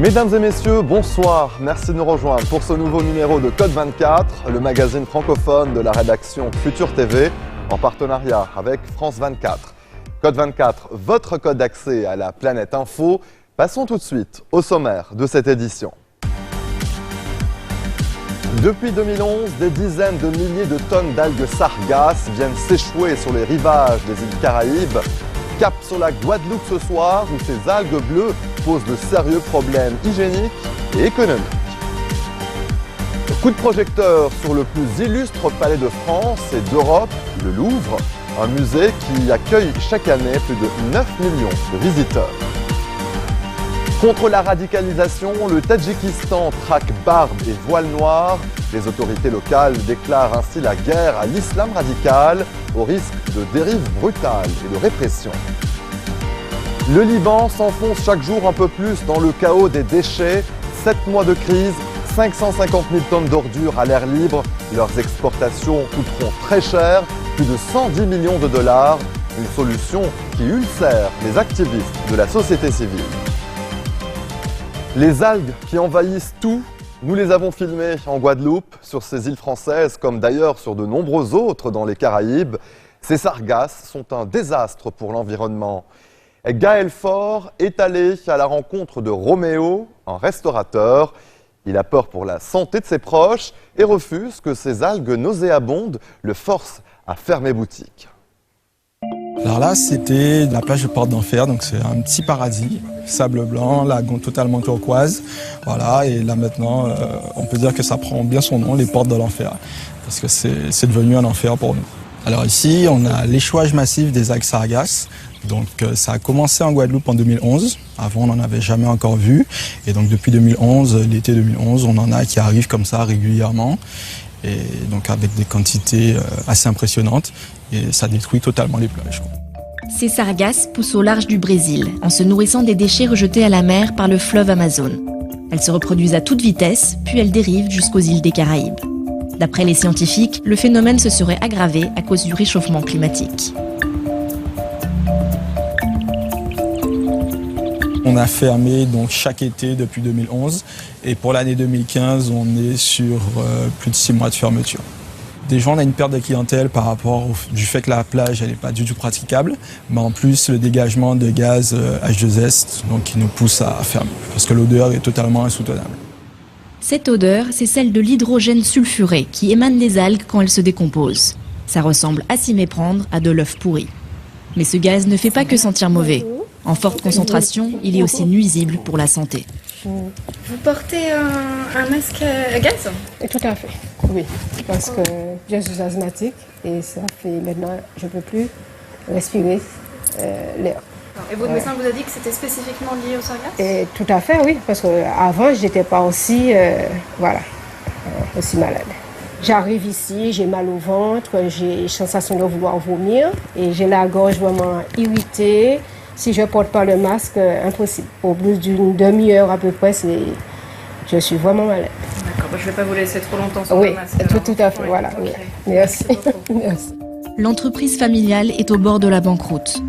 Mesdames et messieurs, bonsoir. Merci de nous rejoindre pour ce nouveau numéro de Code 24, le magazine francophone de la rédaction Futur TV, en partenariat avec France 24. Code 24, votre code d'accès à la planète info. Passons tout de suite au sommaire de cette édition. Depuis 2011, des dizaines de milliers de tonnes d'algues sargasses viennent s'échouer sur les rivages des îles Caraïbes. Cap sur la Guadeloupe ce soir, où ces algues bleues posent de sérieux problèmes hygiéniques et économiques. Coup de projecteur sur le plus illustre palais de France et d'Europe, le Louvre, un musée qui accueille chaque année plus de 9 millions de visiteurs. Contre la radicalisation, le Tadjikistan traque barbe et voile noir. Les autorités locales déclarent ainsi la guerre à l'islam radical, au risque de dérives brutales et de répression. Le Liban s'enfonce chaque jour un peu plus dans le chaos des déchets. 7 mois de crise, 550 000 tonnes d'ordures à l'air libre. Leurs exportations coûteront très cher, plus de 110 millions de dollars. Une solution qui ulcère les activistes de la société civile. Les algues qui envahissent tout, nous les avons filmées en Guadeloupe, sur ces îles françaises, comme d'ailleurs sur de nombreux autres dans les Caraïbes. Ces sargasses sont un désastre pour l'environnement. Gaël Faure est allé à la rencontre de Roméo, un restaurateur. Il a peur pour la santé de ses proches et refuse que ces algues nauséabondes le forcent à fermer boutique. Alors là, c'était la plage de Porte d'Enfer, donc c'est un petit paradis, sable blanc, lagon totalement turquoise. Voilà, et là maintenant, on peut dire que ça prend bien son nom, les portes de l'enfer, parce que c'est devenu un enfer pour nous. Alors ici, on a l'échouage massif des algues sargasses. Donc ça a commencé en Guadeloupe en 2011. Avant, on n'en avait jamais encore vu. Et donc depuis 2011, l'été 2011, on en a qui arrivent comme ça régulièrement. Et donc avec des quantités assez impressionnantes. Et ça détruit totalement les plages. Ces sargasses poussent au large du Brésil, en se nourrissant des déchets rejetés à la mer par le fleuve Amazone. Elles se reproduisent à toute vitesse, puis elles dérivent jusqu'aux îles des Caraïbes. D'après les scientifiques, le phénomène se serait aggravé à cause du réchauffement climatique. On a fermé donc chaque été depuis 2011 et pour l'année 2015, on est sur plus de 6 mois de fermeture. Déjà, on a une perte de clientèle par rapport du fait que la plage n'est pas du tout praticable, mais en plus le dégagement de gaz H2S donc, qui nous pousse à fermer parce que l'odeur est totalement insoutenable. Cette odeur, c'est celle de l'hydrogène sulfuré qui émane des algues quand elles se décomposent. Ça ressemble à s'y méprendre à de l'œuf pourri. Mais ce gaz ne fait pas que sentir mauvais. En forte concentration, il est aussi nuisible pour la santé. Vous portez un masque à gaz ? Tout à fait, oui. Parce que je suis asthmatique et ça fait maintenant, je ne peux plus respirer l'air. Et votre médecin vous a dit que c'était spécifiquement lié au sargasse ? Tout à fait, oui. Parce qu'avant, je n'étais pas aussi, aussi malade. J'arrive ici, j'ai mal au ventre, j'ai sensation de vouloir vomir et j'ai la gorge vraiment irritée. Si je ne porte pas le masque, impossible. Pour plus d'une demi-heure à peu près, je suis vraiment malade. D'accord, je ne vais pas vous laisser trop longtemps sans le masque. Oui, tout à fait, voilà. Okay. Oui. Merci. Merci. L'entreprise familiale est au bord de la banqueroute.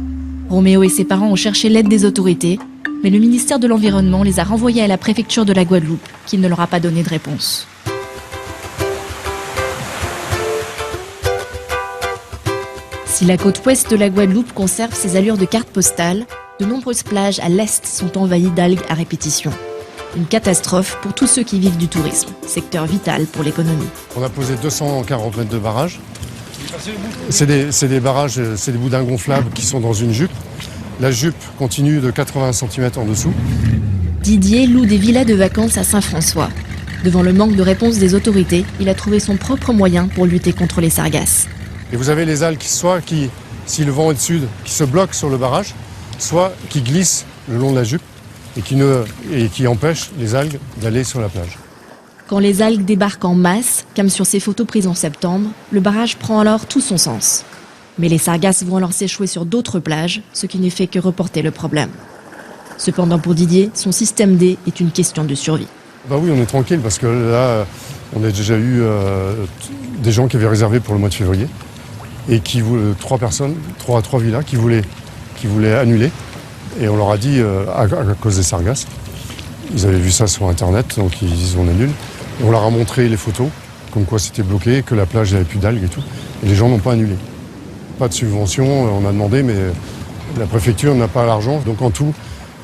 Roméo et ses parents ont cherché l'aide des autorités, mais le ministère de l'Environnement les a renvoyés à la préfecture de la Guadeloupe, qui ne leur a pas donné de réponse. Si la côte ouest de la Guadeloupe conserve ses allures de carte postale, de nombreuses plages à l'est sont envahies d'algues à répétition. Une catastrophe pour tous ceux qui vivent du tourisme, secteur vital pour l'économie. On a posé 240 mètres de barrages. C'est des barrages, c'est des boudins gonflables qui sont dans une jupe. La jupe continue de 80 cm en dessous. Didier loue des villas de vacances à Saint-François. Devant le manque de réponse des autorités, il a trouvé son propre moyen pour lutter contre les sargasses. Et vous avez les algues qui, si le vent est de sud, qui se bloquent sur le barrage, soit qui glissent le long de la jupe et qui empêchent les algues d'aller sur la plage. Quand les algues débarquent en masse, comme sur ces photos prises en septembre, le barrage prend alors tout son sens. Mais les sargasses vont alors s'échouer sur d'autres plages, ce qui ne fait que reporter le problème. Cependant pour Didier, son système D est une question de survie. Bah oui, on est tranquille parce que là, on a déjà eu des gens qui avaient réservé pour le mois de février et qui voulaient, 3 villas qui voulaient annuler. Et on leur a dit, à cause des sargasses, Ils avaient vu ça sur Internet, donc ils disent on annule. Et on leur a montré les photos, comme quoi c'était bloqué, que la plage n'avait plus d'algues et tout. Et les gens n'ont pas annulé. Pas de subvention, on a demandé, mais la préfecture n'a pas l'argent. Donc en tout,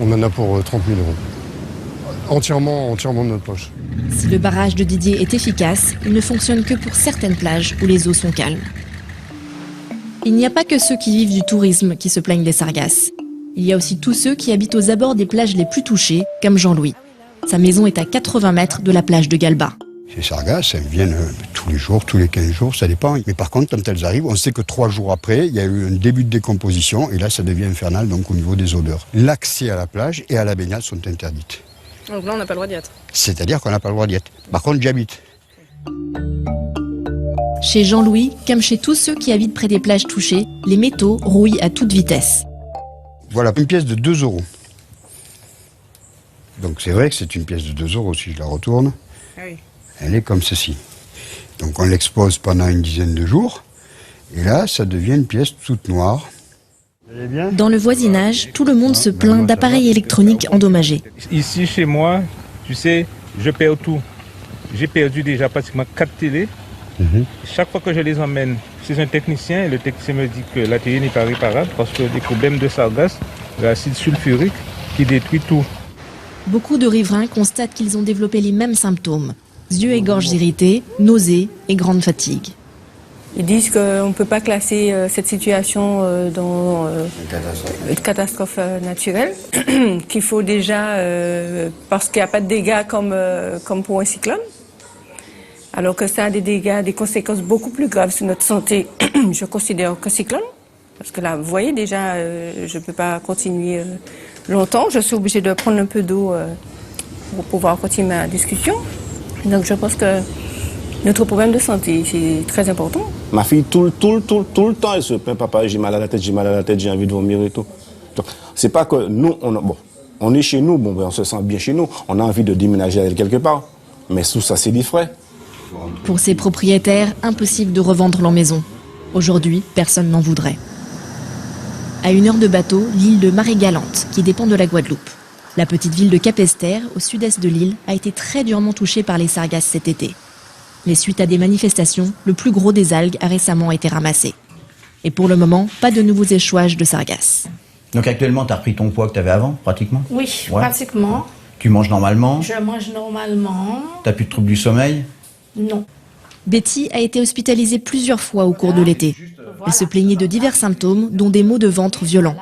on en a pour 30 000 €. Entièrement de notre poche. Si le barrage de Didier est efficace, il ne fonctionne que pour certaines plages où les eaux sont calmes. Il n'y a pas que ceux qui vivent du tourisme qui se plaignent des sargasses. Il y a aussi tous ceux qui habitent aux abords des plages les plus touchées, comme Jean-Louis. Sa maison est à 80 mètres de la plage de Galba. Ces sargasses, elles viennent tous les jours, tous les 15 jours, ça dépend. Mais par contre, quand elles arrivent, on sait que 3 jours après, il y a eu un début de décomposition et là, ça devient infernal donc au niveau des odeurs. L'accès à la plage et à la baignade sont interdites. Donc là, on n'a pas le droit d'y être. C'est-à-dire qu'on n'a pas le droit d'y être. Par contre, j'y habite. Chez Jean-Louis, comme chez tous ceux qui habitent près des plages touchées, les métaux rouillent à toute vitesse. Voilà, une pièce de 2 €. Donc c'est vrai que c'est une pièce de 2 € si je la retourne. Oui. Elle est comme ceci. Donc on l'expose pendant une dizaine de jours. Et là, ça devient une pièce toute noire. Dans le voisinage, tout le monde se plaint d'appareils électroniques endommagés. Ici, chez moi, tu sais, je perds tout. J'ai perdu déjà pratiquement 4 télés. Chaque fois que je les emmène chez un technicien, et le technicien me dit que la télé n'est pas réparable parce que des problèmes de sargasses, l'acide sulfurique qui détruit tout. Beaucoup de riverains constatent qu'ils ont développé les mêmes symptômes. Yeux et gorges irrités, nausées et grande fatigue. Ils disent qu'on ne peut pas classer cette situation dans catastrophe naturelle, qu'il faut déjà, parce qu'il n'y a pas de dégâts comme pour un cyclone, alors que ça a des dégâts, des conséquences beaucoup plus graves sur notre santé, je considère qu'un cyclone. Parce que là, vous voyez déjà, je ne peux pas continuer longtemps, je suis obligée de prendre un peu d'eau pour pouvoir continuer ma discussion. Donc je pense que notre problème de santé, c'est très important. Ma fille, tout le temps, elle se plaint, papa, j'ai mal à la tête, j'ai envie de vomir et tout. Donc, c'est pas que nous, on est chez nous, on se sent bien chez nous, on a envie de déménager à elle quelque part. Mais tout ça, c'est des frais. Pour ces propriétaires, impossible de revendre leur maison. Aujourd'hui, personne n'en voudrait. À 1 heure de bateau, l'île de Marie-Galante, qui dépend de la Guadeloupe. La petite ville de Capesterre, au sud-est de l'île, a été très durement touchée par les sargasses cet été. Mais suite à des manifestations, le plus gros des algues a récemment été ramassé. Et pour le moment, pas de nouveaux échouages de sargasses. Donc actuellement, tu as repris ton poids que tu avais avant, pratiquement? Oui, pratiquement. Tu manges normalement? Je mange normalement. Tu n'as plus de troubles du sommeil? Non. Betty a été hospitalisée plusieurs fois au cours de l'été. Elle se plaignait de divers symptômes, dont des maux de ventre violents.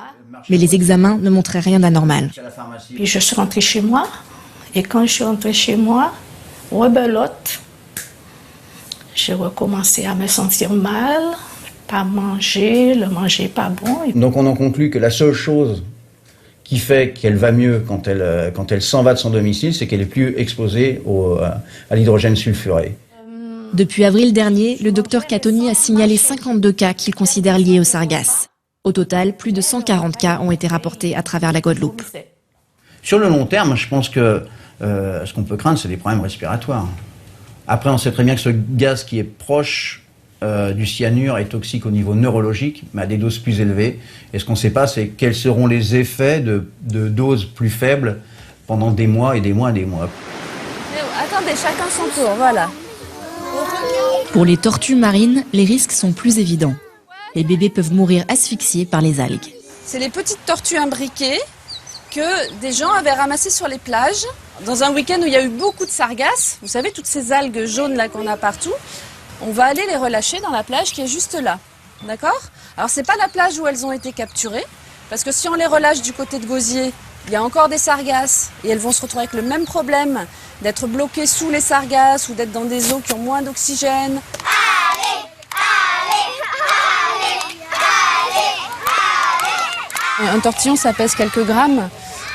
Mais les examens ne montraient rien d'anormal. Puis je suis rentrée chez moi. Et quand je suis rentrée chez moi, rebelote, j'ai recommencé à me sentir mal, pas manger, le manger pas bon. Donc on en conclut que la seule chose qui fait qu'elle va mieux quand elle s'en va de son domicile, c'est qu'elle est plus exposée à l'hydrogène sulfuré. Depuis avril dernier, le docteur Catoni a signalé 52 cas qu'il considère liés aux sargasses. Au total, plus de 140 cas ont été rapportés à travers la Guadeloupe. Sur le long terme, je pense que ce qu'on peut craindre, c'est des problèmes respiratoires. Après, on sait très bien que ce gaz qui est proche du cyanure est toxique au niveau neurologique, mais à des doses plus élevées. Et ce qu'on ne sait pas, c'est quels seront les effets de doses plus faibles pendant des mois et des mois et des mois. Attendez, chacun son tour, voilà. Pour les tortues marines, les risques sont plus évidents. Les bébés peuvent mourir asphyxiés par les algues. C'est les petites tortues imbriquées que des gens avaient ramassées sur les plages. Dans un week-end où il y a eu beaucoup de sargasses, vous savez, toutes ces algues jaunes là qu'on a partout, on va aller les relâcher dans la plage qui est juste là. D'accord? Alors c'est pas la plage où elles ont été capturées, parce que si on les relâche du côté de Gosier, il y a encore des sargasses et elles vont se retrouver avec le même problème d'être bloquées sous les sargasses ou d'être dans des eaux qui ont moins d'oxygène. Un tortillon, ça pèse quelques grammes.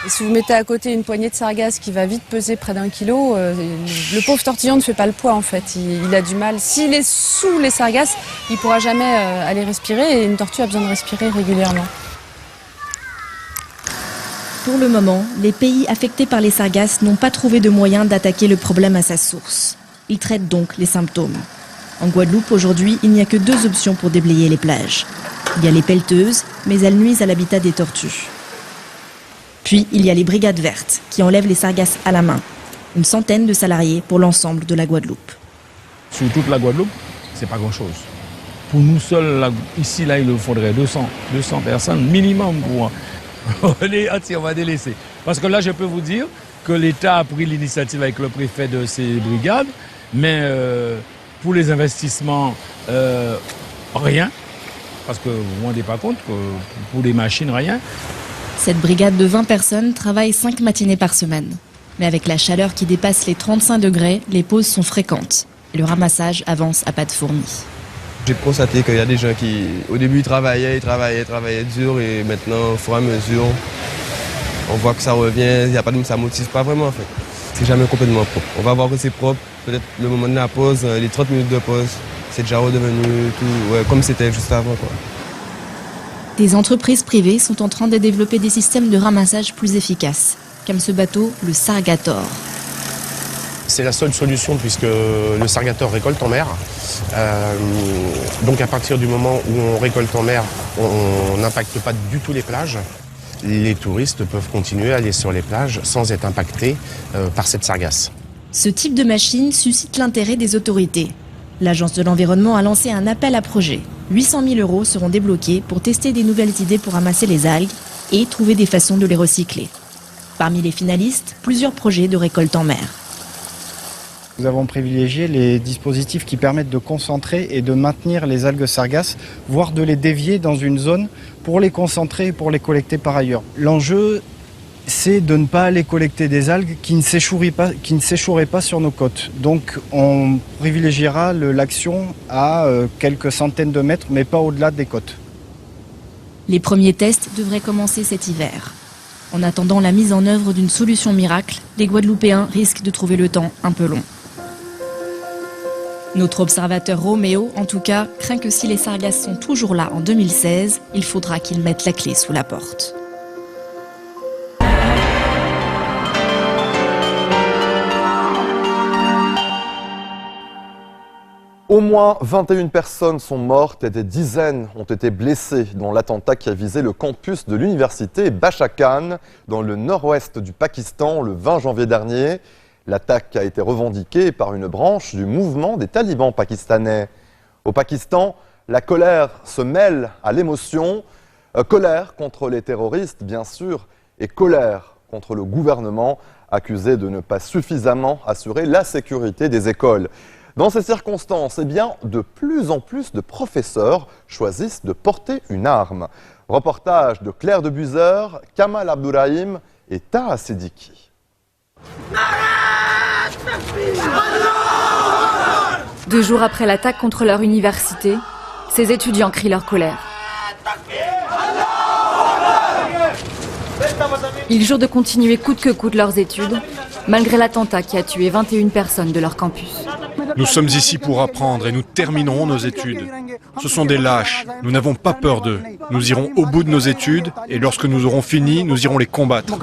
Et si vous mettez à côté une poignée de sargasses qui va vite peser près d'1 kilo, le pauvre tortillon ne fait pas le poids en fait. Il a du mal. S'il est sous les sargasses, il ne pourra jamais aller respirer et une tortue a besoin de respirer régulièrement. Pour le moment, les pays affectés par les sargasses n'ont pas trouvé de moyen d'attaquer le problème à sa source. Ils traitent donc les symptômes. En Guadeloupe, aujourd'hui, il n'y a que 2 options pour déblayer les plages. Il y a les pelleteuses, mais elles nuisent à l'habitat des tortues. Puis il y a les brigades vertes qui enlèvent les sargasses à la main. Une centaine de salariés pour l'ensemble de la Guadeloupe. Sur toute la Guadeloupe, c'est pas grand-chose. Pour nous seuls, ici, là, il nous faudrait 200 personnes minimum pour on va délaisser. Parce que là, je peux vous dire que l'État a pris l'initiative avec le préfet de ces brigades, mais pour les investissements, rien. Parce que vous ne vous rendez pas compte que pour les machines, rien. Cette brigade de 20 personnes travaille 5 matinées par semaine. Mais avec la chaleur qui dépasse les 35 degrés, les pauses sont fréquentes. Et le ramassage avance à pas de fourmi. J'ai constaté qu'il y a des gens qui, au début, ils travaillaient dur, et maintenant, au fur et à mesure, on voit que ça revient, ça ne motive pas vraiment en fait. C'est jamais complètement propre. On va voir que c'est propre, peut-être le moment de la pause, les 30 minutes de pause, c'est déjà redevenu comme c'était juste avant, quoi. Des entreprises privées sont en train de développer des systèmes de ramassage plus efficaces, comme ce bateau, le Sargator. C'est la seule solution puisque le Sargator récolte en mer. Donc à partir du moment où on récolte en mer, on n'impacte pas du tout les plages. Les touristes peuvent continuer à aller sur les plages sans être impactés par cette sargasse. Ce type de machine suscite l'intérêt des autorités. L'Agence de l'environnement a lancé un appel à projet. 800 000 € seront débloqués pour tester des nouvelles idées pour ramasser les algues et trouver des façons de les recycler. Parmi les finalistes, plusieurs projets de récolte en mer. Nous avons privilégié les dispositifs qui permettent de concentrer et de maintenir les algues sargasses, voire de les dévier dans une zone pour les concentrer et pour les collecter par ailleurs. L'enjeu, c'est de ne pas aller collecter des algues qui ne s'échoueraient pas sur nos côtes. Donc on privilégiera l'action à quelques centaines de mètres, mais pas au-delà des côtes. Les premiers tests devraient commencer cet hiver. En attendant la mise en œuvre d'une solution miracle, les Guadeloupéens risquent de trouver le temps un peu long. Notre observateur Roméo, en tout cas, craint que si les sargasses sont toujours là en 2016, il faudra qu'ils mettent la clé sous la porte. Au moins 21 personnes sont mortes et des dizaines ont été blessées dans l'attentat qui a visé le campus de l'université Bacha-Khan dans le nord-ouest du Pakistan le 20 janvier dernier. L'attaque a été revendiquée par une branche du mouvement des talibans pakistanais. Au Pakistan, la colère se mêle à l'émotion. Colère contre les terroristes, bien sûr, et colère contre le gouvernement accusé de ne pas suffisamment assurer la sécurité des écoles. Dans ces circonstances, de plus en plus de professeurs choisissent de porter une arme. Reportage de Claire de Buzer, Kamal Abdourahim et Taha Siddiqui. 2 jours après l'attaque contre leur université, ces étudiants crient leur colère. Ils jurent de continuer coûte que coûte leurs études, malgré l'attentat qui a tué 21 personnes de leur campus. Nous sommes ici pour apprendre et nous terminerons nos études. Ce sont des lâches, nous n'avons pas peur d'eux. Nous irons au bout de nos études et lorsque nous aurons fini, nous irons les combattre.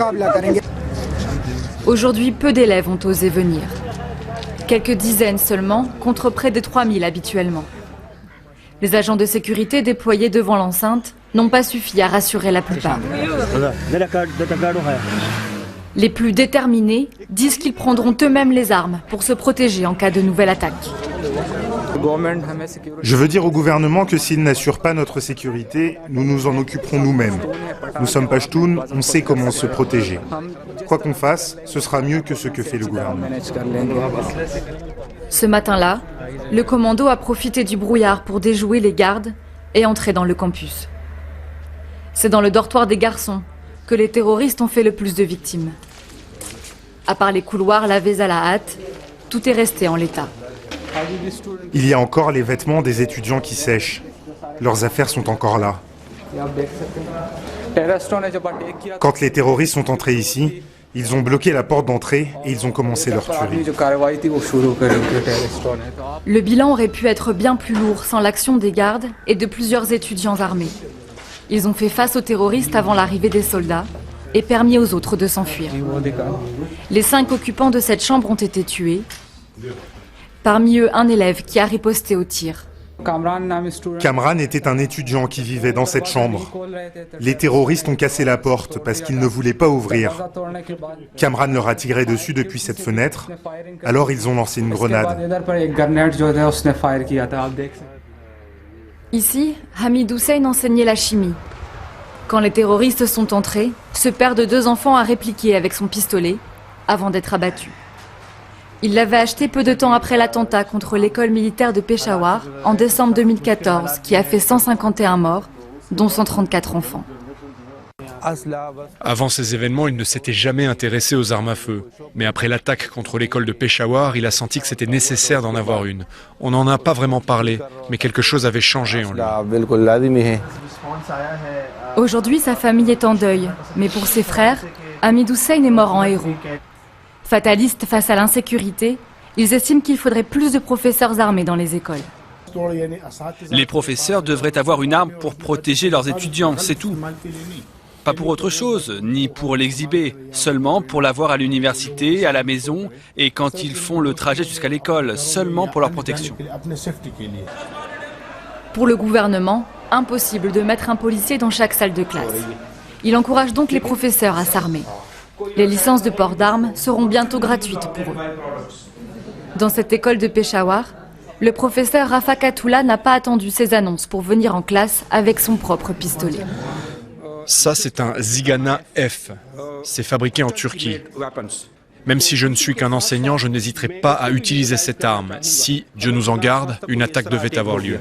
Aujourd'hui, peu d'élèves ont osé venir. Quelques dizaines seulement, contre près de 3000 habituellement. Les agents de sécurité déployés devant l'enceinte n'ont pas suffi à rassurer la plupart. Les plus déterminés disent qu'ils prendront eux-mêmes les armes pour se protéger en cas de nouvelle attaque. Je veux dire au gouvernement que s'il n'assure pas notre sécurité, nous nous en occuperons nous-mêmes. Nous sommes Pashtuns, on sait comment se protéger. Quoi qu'on fasse, ce sera mieux que ce que fait le gouvernement. Ce matin-là, le commando a profité du brouillard pour déjouer les gardes et entrer dans le campus. C'est dans le dortoir des garçons que les terroristes ont fait le plus de victimes. À part les couloirs lavés à la hâte, tout est resté en l'état. Il y a encore les vêtements des étudiants qui sèchent. Leurs affaires sont encore là. Quand les terroristes sont entrés ici, ils ont bloqué la porte d'entrée et ils ont commencé leur tuerie. Le bilan aurait pu être bien plus lourd sans l'action des gardes et de plusieurs étudiants armés. Ils ont fait face aux terroristes avant l'arrivée des soldats et permis aux autres de s'enfuir. Les 5 occupants de cette chambre ont été tués. Parmi eux, un élève qui a riposté au tir. Kamran était un étudiant qui vivait dans cette chambre. Les terroristes ont cassé la porte parce qu'ils ne voulaient pas ouvrir. Kamran leur a tiré dessus depuis cette fenêtre, alors ils ont lancé une grenade. Ici, Hamid Hussein enseignait la chimie. Quand les terroristes sont entrés, ce père de 2 enfants a répliqué avec son pistolet avant d'être abattu. Il l'avait acheté peu de temps après l'attentat contre l'école militaire de Peshawar en décembre 2014, qui a fait 151 morts, dont 134 enfants. Avant ces événements, il ne s'était jamais intéressé aux armes à feu. Mais après l'attaque contre l'école de Peshawar, il a senti que c'était nécessaire d'en avoir une. On n'en a pas vraiment parlé, mais quelque chose avait changé en lui. Aujourd'hui, sa famille est en deuil, mais pour ses frères, Hamid Hussein est mort en héros. Fatalistes face à l'insécurité, ils estiment qu'il faudrait plus de professeurs armés dans les écoles. Les professeurs devraient avoir une arme pour protéger leurs étudiants, c'est tout. Pas pour autre chose, ni pour l'exhiber, seulement pour l'avoir à l'université, à la maison et quand ils font le trajet jusqu'à l'école, seulement pour leur protection. Pour le gouvernement, impossible de mettre un policier dans chaque salle de classe. Il encourage donc les professeurs à s'armer. Les licences de port d'armes seront bientôt gratuites pour eux. Dans cette école de Peshawar, le professeur Rafa Katoula n'a pas attendu ces annonces pour venir en classe avec son propre pistolet. Ça, c'est un Zigana F. C'est fabriqué en Turquie. Même si je ne suis qu'un enseignant, je n'hésiterai pas à utiliser cette arme si, Dieu nous en garde, une attaque devait avoir lieu.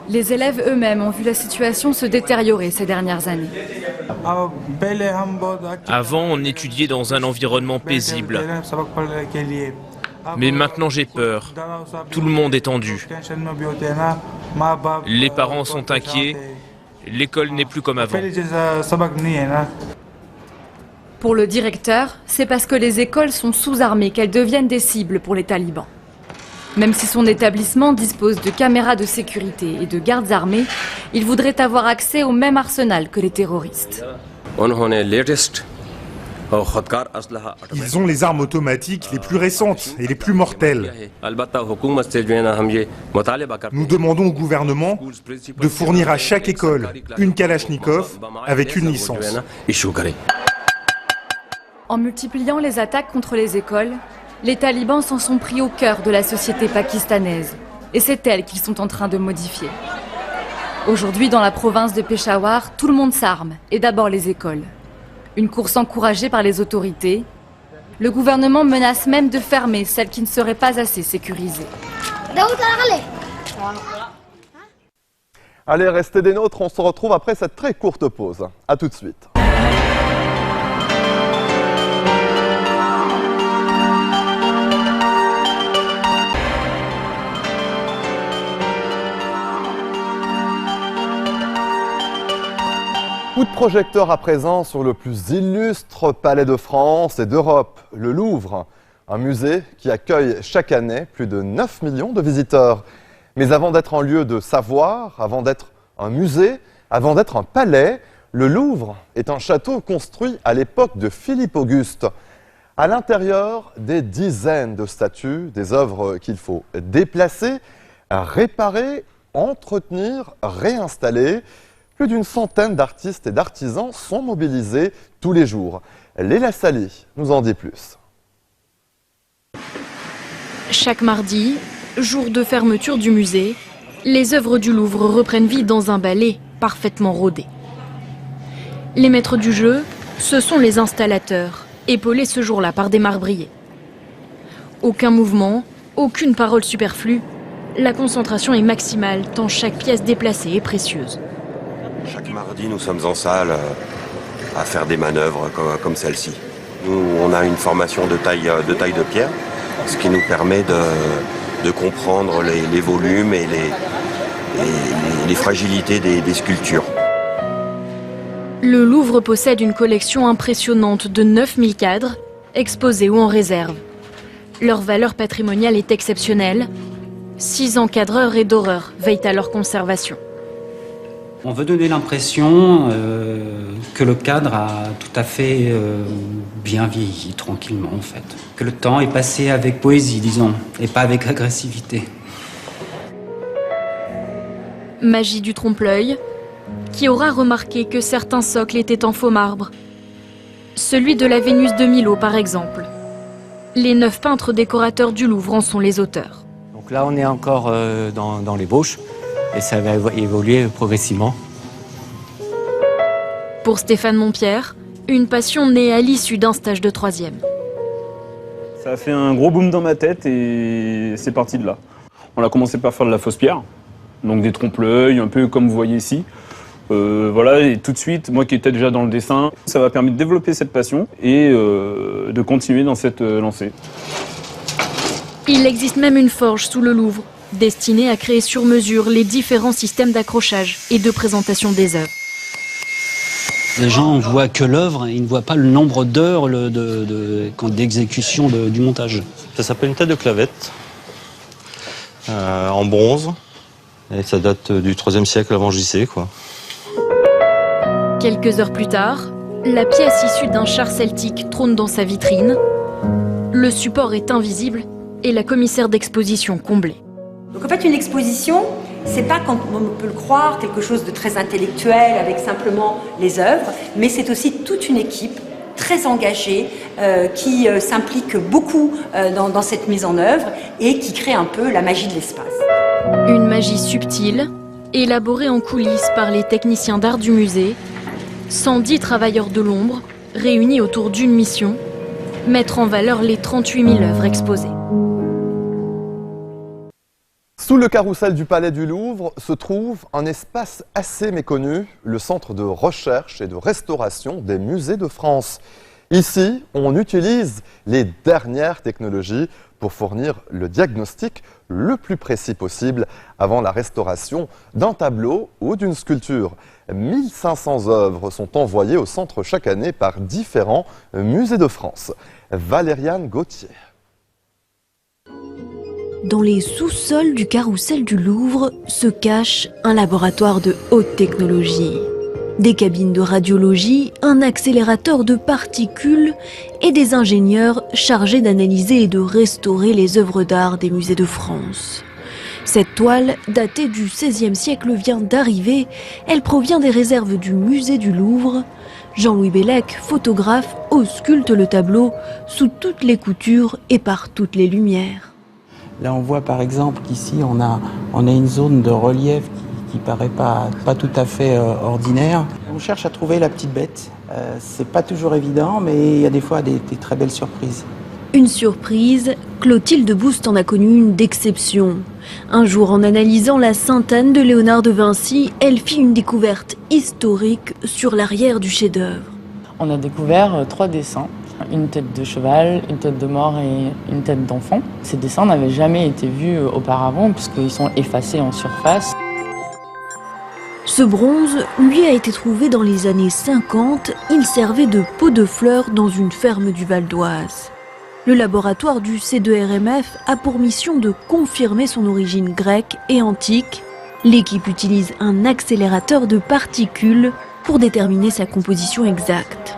Les élèves eux-mêmes ont vu la situation se détériorer ces dernières années. Avant, on étudiait dans un environnement paisible. Mais maintenant, j'ai peur. Tout le monde est tendu. Les parents sont inquiets. L'école n'est plus comme avant. Pour le directeur, c'est parce que les écoles sont sous-armées qu'elles deviennent des cibles pour les talibans. Même si son établissement dispose de caméras de sécurité et de gardes armés, il voudrait avoir accès au même arsenal que les terroristes. Ils ont les armes automatiques les plus récentes et les plus mortelles. Nous demandons au gouvernement de fournir à chaque école une Kalachnikov avec une licence. En multipliant les attaques contre les écoles, les talibans s'en sont pris au cœur de la société pakistanaise. Et c'est elle qu'ils sont en train de modifier. Aujourd'hui, dans la province de Peshawar, tout le monde s'arme, et d'abord les écoles. Une course encouragée par les autorités. Le gouvernement menace même de fermer celles qui ne seraient pas assez sécurisées. Allez, restez des nôtres, on se retrouve après cette très courte pause. A tout de suite. Coup de projecteur à présent sur le plus illustre palais de France et d'Europe, le Louvre. Un musée qui accueille chaque année plus de 9 millions de visiteurs. Mais avant d'être un lieu de savoir, avant d'être un musée, avant d'être un palais, le Louvre est un château construit à l'époque de Philippe Auguste. À l'intérieur, des dizaines de statues, des œuvres qu'il faut déplacer, réparer, entretenir, réinstaller. Plus d'une centaine d'artistes et d'artisans sont mobilisés tous les jours. Léla Sali nous en dit plus. Chaque mardi, jour de fermeture du musée, les œuvres du Louvre reprennent vie dans un ballet parfaitement rodé. Les maîtres du jeu, ce sont les installateurs, épaulés ce jour-là par des marbriers. Aucun mouvement, aucune parole superflue, la concentration est maximale tant chaque pièce déplacée est précieuse. Chaque mardi, nous sommes en salle à faire des manœuvres comme celle-ci. Nous, on a une formation de taille de pierre, ce qui nous permet de comprendre les volumes et les fragilités des sculptures. Le Louvre possède une collection impressionnante de 9000 cadres, exposés ou en réserve. Leur valeur patrimoniale est exceptionnelle. 6 encadreurs et doreurs veillent à leur conservation. On veut donner l'impression que le cadre a tout à fait bien vieilli, tranquillement en fait. Que le temps est passé avec poésie, disons, et pas avec agressivité. Magie du trompe-l'œil. Qui aura remarqué que certains socles étaient en faux marbre? Celui de la Vénus de Milo, par exemple. Les 9 peintres décorateurs du Louvre en sont les auteurs. Donc là, on est encore dans l'ébauche et ça va évoluer progressivement. Pour Stéphane Montpierre, une passion née à l'issue d'un stage de 3e. Ça a fait un gros boom dans ma tête et c'est parti de là. On a commencé par faire de la fausse pierre, donc des trompe-l'œil, un peu comme vous voyez ici. Voilà, et tout de suite, moi qui étais déjà dans le dessin, ça m'a permis de développer cette passion et de continuer dans cette lancée. Il existe même une forge sous le Louvre, destinée à créer sur mesure les différents systèmes d'accrochage et de présentation des œuvres. Les gens ne voient que l'œuvre, ils ne voient pas le nombre d'heures d'exécution du montage. Ça s'appelle une tête de clavette, en bronze, et ça date du 3e siècle avant JC, quoi. Quelques heures plus tard, la pièce issue d'un char celtique trône dans sa vitrine. Le support est invisible et la commissaire d'exposition comblée. Donc en fait, une exposition, c'est pas, comme on peut le croire, quelque chose de très intellectuel avec simplement les œuvres, mais c'est aussi toute une équipe très engagée qui s'implique beaucoup dans cette mise en œuvre et qui crée un peu la magie de l'espace. Une magie subtile, élaborée en coulisses par les techniciens d'art du musée, 110 travailleurs de l'ombre réunis autour d'une mission, mettre en valeur les 38 000 œuvres exposées. Sous le carrousel du Palais du Louvre se trouve un espace assez méconnu, le centre de recherche et de restauration des musées de France. Ici, on utilise les dernières technologies pour fournir le diagnostic le plus précis possible avant la restauration d'un tableau ou d'une sculpture. 1500 œuvres sont envoyées au centre chaque année par différents musées de France. Valériane Gauthier. Dans les sous-sols du carrousel du Louvre se cache un laboratoire de haute technologie. Des cabines de radiologie, un accélérateur de particules et des ingénieurs chargés d'analyser et de restaurer les œuvres d'art des musées de France. Cette toile, datée du XVIe siècle, vient d'arriver. Elle provient des réserves du musée du Louvre. Jean-Louis Bellec, photographe, ausculte le tableau sous toutes les coutures et par toutes les lumières. Là, on voit par exemple qu'ici, on a une zone de relief qui paraît pas tout à fait ordinaire. On cherche à trouver la petite bête. C'est pas toujours évident, mais il y a des fois des très belles surprises. Une surprise, Clotilde Boust en a connu une d'exception. Un jour, en analysant la Sainte-Anne de Léonard de Vinci, elle fit une découverte historique sur l'arrière du chef-d'œuvre. On a découvert 3 dessins. Une tête de cheval, une tête de mort et une tête d'enfant. Ces dessins n'avaient jamais été vus auparavant puisqu'ils sont effacés en surface. Ce bronze, lui, a été trouvé dans les années 50. Il servait de pot de fleurs dans une ferme du Val d'Oise. Le laboratoire du C2RMF a pour mission de confirmer son origine grecque et antique. L'équipe utilise un accélérateur de particules pour déterminer sa composition exacte.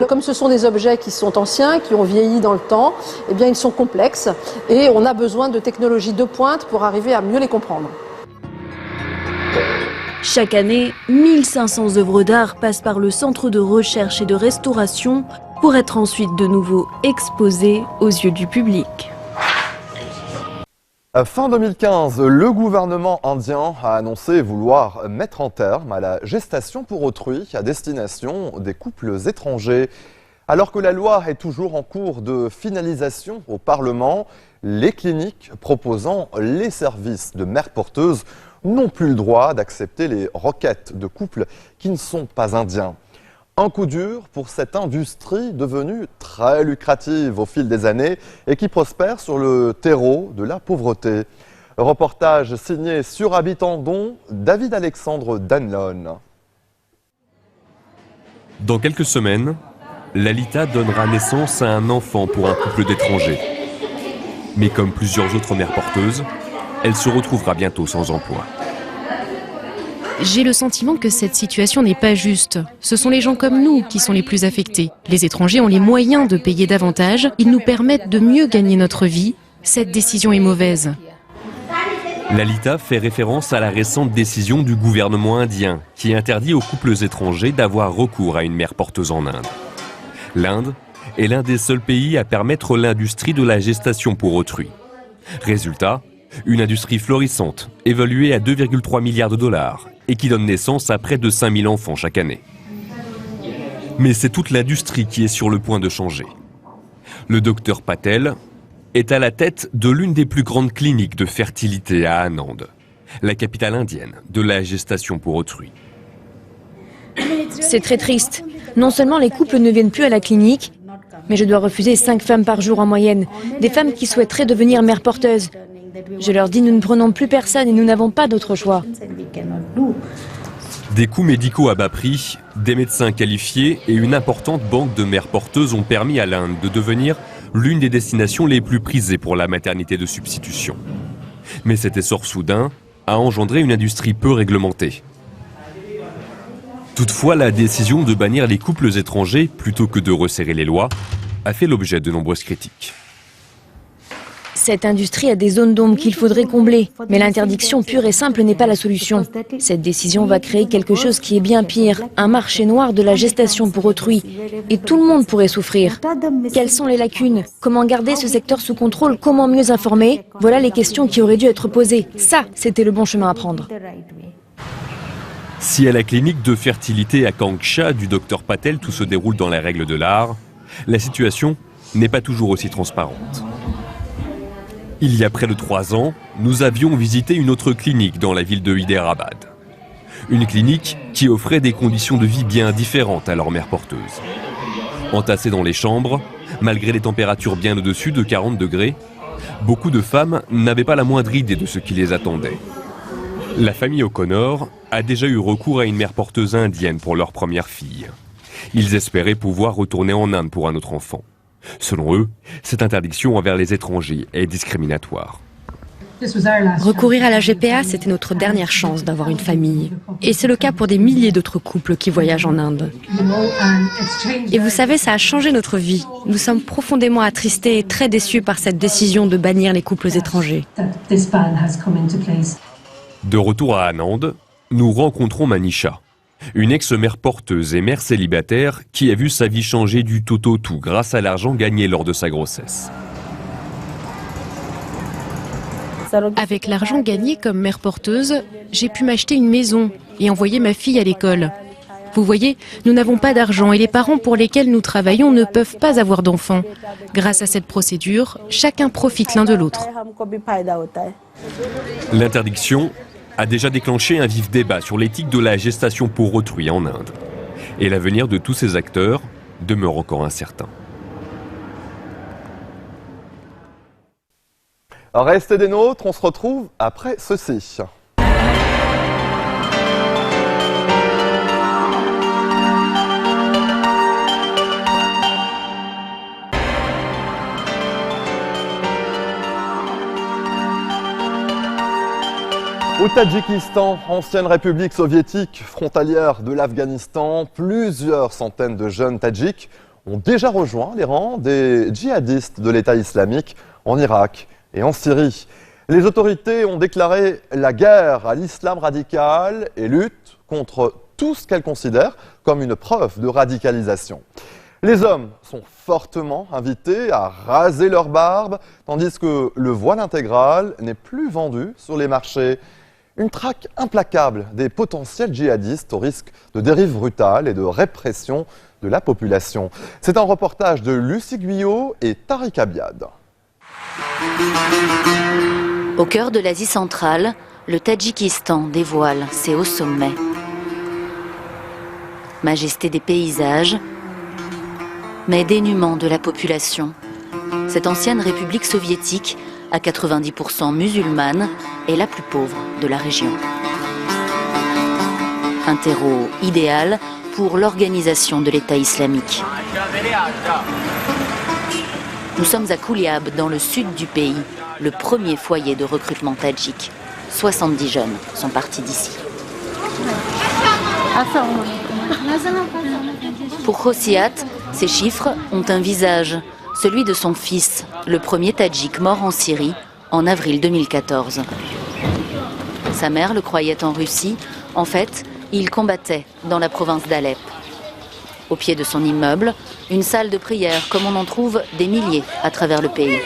Comme ce sont des objets qui sont anciens, qui ont vieilli dans le temps, eh bien ils sont complexes et on a besoin de technologies de pointe pour arriver à mieux les comprendre. Chaque année, 1500 œuvres d'art passent par le centre de recherche et de restauration pour être ensuite de nouveau exposées aux yeux du public. Fin 2015, le gouvernement indien a annoncé vouloir mettre un terme à la gestation pour autrui à destination des couples étrangers. Alors que la loi est toujours en cours de finalisation au Parlement, les cliniques proposant les services de mères porteuses n'ont plus le droit d'accepter les requêtes de couples qui ne sont pas indiens. Un coup dur pour cette industrie devenue très lucrative au fil des années et qui prospère sur le terreau de la pauvreté. Reportage signé sur Habitandon, David-Alexandre Danlon. Dans quelques semaines, Lalita donnera naissance à un enfant pour un couple d'étrangers. Mais comme plusieurs autres mères porteuses, elle se retrouvera bientôt sans emploi. J'ai le sentiment que cette situation n'est pas juste. Ce sont les gens comme nous qui sont les plus affectés. Les étrangers ont les moyens de payer davantage. Ils nous permettent de mieux gagner notre vie. Cette décision est mauvaise. Lalita fait référence à la récente décision du gouvernement indien qui interdit aux couples étrangers d'avoir recours à une mère porteuse en Inde. L'Inde est l'un des seuls pays à permettre l'industrie de la gestation pour autrui. Résultat, une industrie florissante, évaluée à 2,3 milliards de dollars et qui donne naissance à près de 5000 enfants chaque année. Mais c'est toute l'industrie qui est sur le point de changer. Le docteur Patel est à la tête de l'une des plus grandes cliniques de fertilité à Anand, la capitale indienne de la gestation pour autrui. C'est très triste. Non seulement les couples ne viennent plus à la clinique, mais je dois refuser 5 femmes par jour en moyenne. Des femmes qui souhaiteraient devenir mères porteuses. Je leur dis, nous ne prenons plus personne et nous n'avons pas d'autre choix. Des coûts médicaux à bas prix, des médecins qualifiés et une importante banque de mères porteuses ont permis à l'Inde de devenir l'une des destinations les plus prisées pour la maternité de substitution. Mais cet essor soudain a engendré une industrie peu réglementée. Toutefois, la décision de bannir les couples étrangers plutôt que de resserrer les lois a fait l'objet de nombreuses critiques. Cette industrie a des zones d'ombre qu'il faudrait combler, mais l'interdiction pure et simple n'est pas la solution. Cette décision va créer quelque chose qui est bien pire, un marché noir de la gestation pour autrui. Et tout le monde pourrait souffrir. Quelles sont les lacunes? Comment garder ce secteur sous contrôle? Comment mieux informer? Voilà les questions qui auraient dû être posées. Ça, c'était le bon chemin à prendre. Si à la clinique de fertilité à Kanksha du docteur Patel tout se déroule dans les règles de l'art, la situation n'est pas toujours aussi transparente. Il y a près de 3 ans, nous avions visité une autre clinique dans la ville de Hyderabad. Une clinique qui offrait des conditions de vie bien différentes à leurs mères porteuses. Entassées dans les chambres, malgré les températures bien au-dessus de 40 degrés, beaucoup de femmes n'avaient pas la moindre idée de ce qui les attendait. La famille O'Connor a déjà eu recours à une mère porteuse indienne pour leur première fille. Ils espéraient pouvoir retourner en Inde pour un autre enfant. Selon eux, cette interdiction envers les étrangers est discriminatoire. Recourir à la GPA, c'était notre dernière chance d'avoir une famille. Et c'est le cas pour des milliers d'autres couples qui voyagent en Inde. Et vous savez, ça a changé notre vie. Nous sommes profondément attristés et très déçus par cette décision de bannir les couples étrangers. De retour à Anand, nous rencontrons Manisha, une ex-mère porteuse et mère célibataire qui a vu sa vie changer du tout au tout grâce à l'argent gagné lors de sa grossesse. Avec l'argent gagné comme mère porteuse, j'ai pu m'acheter une maison et envoyer ma fille à l'école. Vous voyez, nous n'avons pas d'argent et les parents pour lesquels nous travaillons ne peuvent pas avoir d'enfants. Grâce à cette procédure, chacun profite l'un de l'autre. L'interdiction a déjà déclenché un vif débat sur l'éthique de la gestation pour autrui en Inde. Et l'avenir de tous ces acteurs demeure encore incertain. Restez des nôtres, on se retrouve après ceci. Au Tadjikistan, ancienne république soviétique frontalière de l'Afghanistan, plusieurs centaines de jeunes Tadjiks ont déjà rejoint les rangs des djihadistes de l'État islamique en Irak et en Syrie. Les autorités ont déclaré la guerre à l'islam radical et luttent contre tout ce qu'elles considèrent comme une preuve de radicalisation. Les hommes sont fortement invités à raser leur barbe, tandis que le voile intégral n'est plus vendu sur les marchés. Une traque implacable des potentiels djihadistes au risque de dérive brutale et de répression de la population. C'est un reportage de Lucie Guyot et Tariq Abiad. Au cœur de l'Asie centrale, le Tadjikistan dévoile ses hauts sommets. Majesté des paysages, mais dénuement de la population. Cette ancienne république soviétique, à 90% musulmane, est la plus pauvre de la région. Un terreau idéal pour l'organisation de l'État islamique. Nous sommes à Kouliab, dans le sud du pays, le premier foyer de recrutement tadjik. 70 jeunes sont partis d'ici. Pour Hosiat, ces chiffres ont un visage, celui de son fils, le premier tadjik mort en Syrie en avril 2014. sa mère le croyait en Russie, en fait, il combattait dans la province d'Alep. Au pied de son immeuble, une salle de prière comme on en trouve des milliers à travers le pays.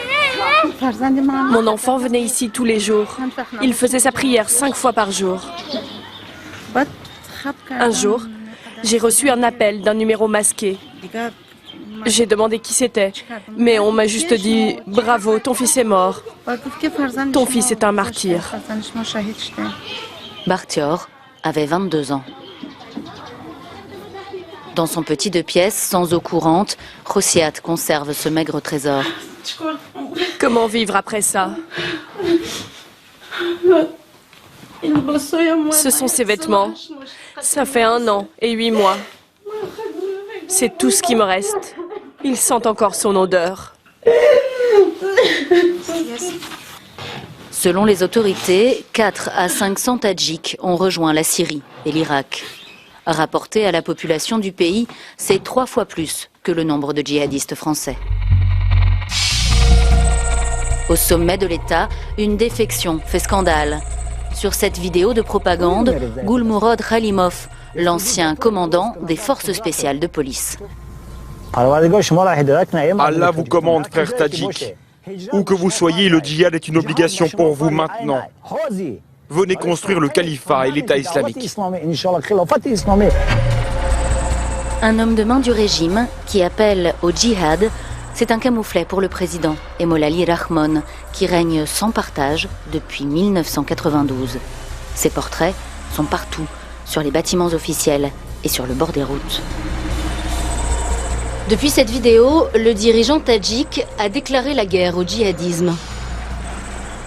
Mon enfant venait ici tous les jours. Il faisait sa prière 5 fois par jour. Un jour, j'ai reçu un appel d'un numéro masqué. J'ai demandé qui c'était, mais on m'a juste dit « Bravo, ton fils est mort. Ton fils est un martyr. » Bakhtior avait 22 ans. Dans son petit 2 pièces, sans eau courante, Rossiat conserve ce maigre trésor. Comment vivre après ça? Ce sont ses vêtements. Ça fait 1 an et 8 mois. C'est tout ce qui me reste. Il sent encore son odeur. Selon les autorités, 400 à 500 Tadjiks ont rejoint la Syrie et l'Irak. Rapporté à la population du pays, c'est 3 fois plus que le nombre de djihadistes français. Au sommet de l'État, une défection fait scandale. Sur cette vidéo de propagande, Gulmurod Khalimov, l'ancien commandant des forces spéciales de police. Allah vous commande, frère Tadjik. Où que vous soyez, le djihad est une obligation pour vous maintenant. Venez construire le califat et l'État islamique. Un homme de main du régime qui appelle au djihad, c'est un camouflet pour le président Emolali Rahmon, qui règne sans partage depuis 1992. Ses portraits sont partout, sur les bâtiments officiels et sur le bord des routes. Depuis cette vidéo, le dirigeant tadjik a déclaré la guerre au djihadisme.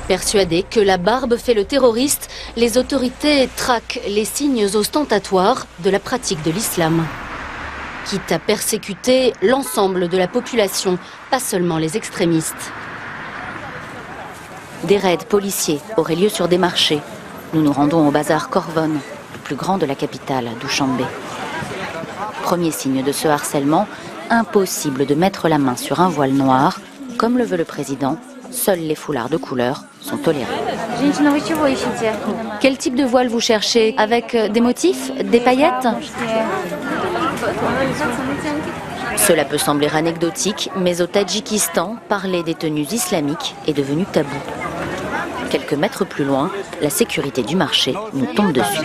Persuadé que la barbe fait le terroriste, les autorités traquent les signes ostentatoires de la pratique de l'islam. Quitte à persécuter l'ensemble de la population, pas seulement les extrémistes. Des raids policiers auraient lieu sur des marchés. Nous nous rendons au bazar Korvon, le plus grand de la capitale, Douchanbé. Premier signe de ce harcèlement, impossible de mettre la main sur un voile noir. Comme le veut le président, seuls les foulards de couleur sont tolérés. Quel type de voile vous cherchez? Avec des motifs, des paillettes? Cela peut sembler anecdotique, mais au Tadjikistan, parler des tenues islamiques est devenu tabou. Quelques mètres plus loin, la sécurité du marché nous tombe dessus.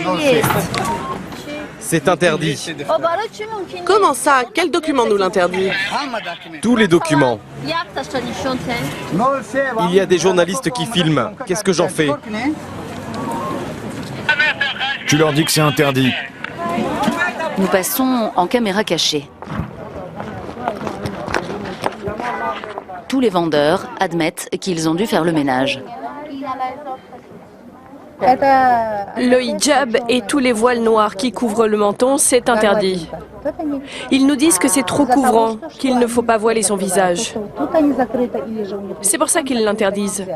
C'est interdit. Comment ça? Quel document nous l'interdit? Tous les documents. Il y a des journalistes qui filment. Qu'est-ce que j'en fais? Tu leur dis que c'est interdit. Nous passons en caméra cachée. Tous les vendeurs admettent qu'ils ont dû faire le ménage. Le hijab et tous les voiles noirs qui couvrent le menton, c'est interdit. Ils nous disent que c'est trop couvrant, qu'il ne faut pas voiler son visage. C'est pour ça qu'ils l'interdisent.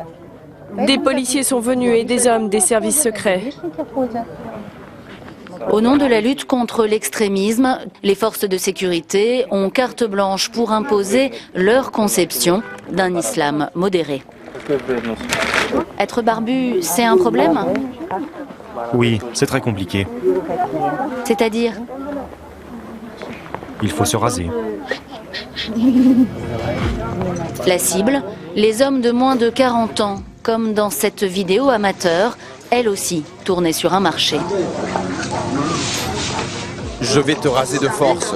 Des policiers sont venus et des hommes des services secrets. Au nom de la lutte contre l'extrémisme, les forces de sécurité ont carte blanche pour imposer leur conception d'un islam modéré. Être barbu, c'est un problème? Oui, c'est très compliqué. C'est-à-dire? Il faut se raser. La cible, les hommes de moins de 40 ans, comme dans cette vidéo amateur, elle aussi tournée sur un marché. Je vais te raser de force.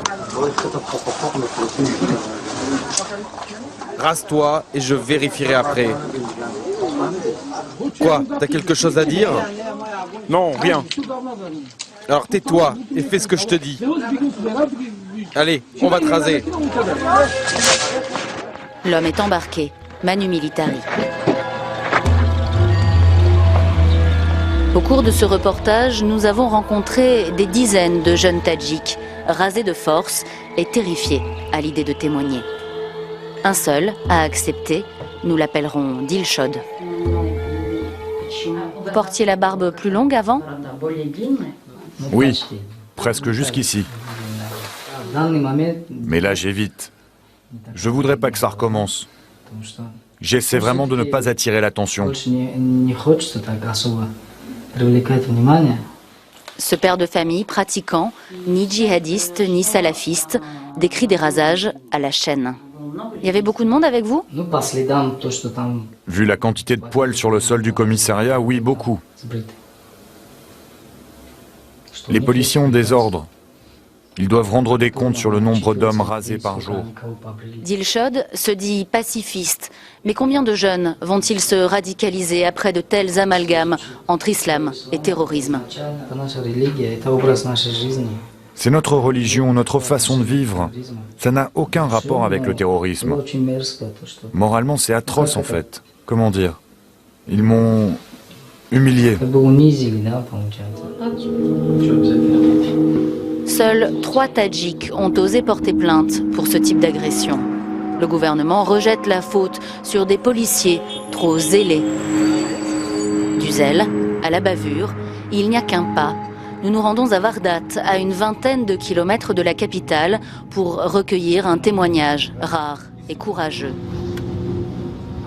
Rase-toi et je vérifierai après. Quoi? T'as quelque chose à dire? Non, rien. Alors tais-toi et fais ce que je te dis. Allez, on va te raser. L'homme est embarqué, Manu Militari. Au cours de ce reportage, nous avons rencontré des dizaines de jeunes Tadjiks, rasés de force et terrifiés à l'idée de témoigner. Un seul a accepté, nous l'appellerons Dilshod. Portiez la barbe plus longue avant? Oui, presque jusqu'ici. Mais là, j'évite. Je voudrais pas que ça recommence. J'essaie vraiment de ne pas attirer l'attention. Ce père de famille pratiquant, ni djihadiste ni salafiste, décrit des rasages à la chaîne. Il y avait beaucoup de monde avec vous? Vu la quantité de poils sur le sol du commissariat, oui, beaucoup. Les policiers ont des ordres. Ils doivent rendre des comptes sur le nombre d'hommes rasés par jour. Dilshod se dit pacifiste. Mais combien de jeunes vont-ils se radicaliser après de tels amalgames entre islam et terrorisme? C'est notre religion, notre façon de vivre. Ça n'a aucun rapport avec le terrorisme. Moralement, c'est atroce en fait. Comment dire? Ils m'ont humilié. Seuls 3 Tadjiks ont osé porter plainte pour ce type d'agression. Le gouvernement rejette la faute sur des policiers trop zélés. Du zèle à la bavure, il n'y a qu'un pas. Nous nous rendons à Vardat, à une vingtaine de kilomètres de la capitale, pour recueillir un témoignage rare et courageux.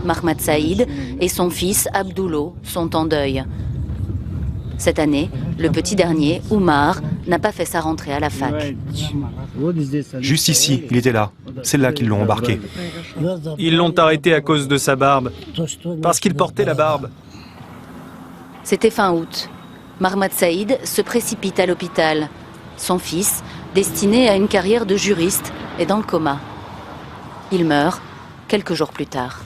Mahmoud Saïd et son fils Abdoulo sont en deuil. Cette année, le petit dernier, Oumar, n'a pas fait sa rentrée à la fac. Juste ici, il était là. C'est là qu'ils l'ont embarqué. Ils l'ont arrêté à cause de sa barbe, parce qu'il portait la barbe. C'était fin août. Mahmoud Saïd se précipite à l'hôpital. Son fils, destiné à une carrière de juriste, est dans le coma. Il meurt quelques jours plus tard.